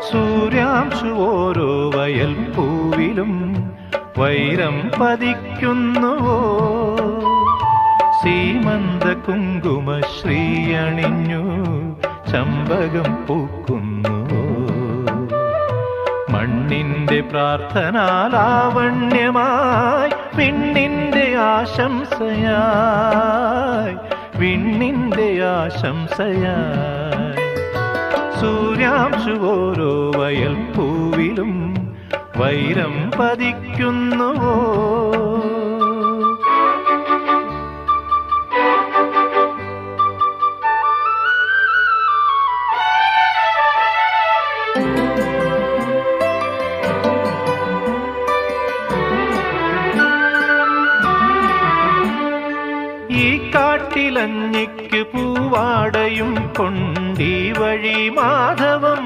സൂര്യാംശു ഓരോ വയൽ പൂവിലും വൈരം പതിക്കുന്നുവോ? സീമന്ത കുങ്കുമ ശ്രീയണിഞ്ഞു ചമ്പകം പൂക്കുന്നുവോ? മണ്ണിന്റെ പ്രാർത്ഥനാലാവണ്യമായി വിണ്ണിന്റെ ആശംസയായി, വിണ്ണിന്റെ ആശംസയായി. സൂര്യാംശു ഓരോ വയൽ പൂവിലും വൈരം പതിക്കുന്നുവോ? ഈ കാട്ടിലഞ്ഞിക്ക് പൂവാടയും കൊണ്ടീ വഴി മാധവം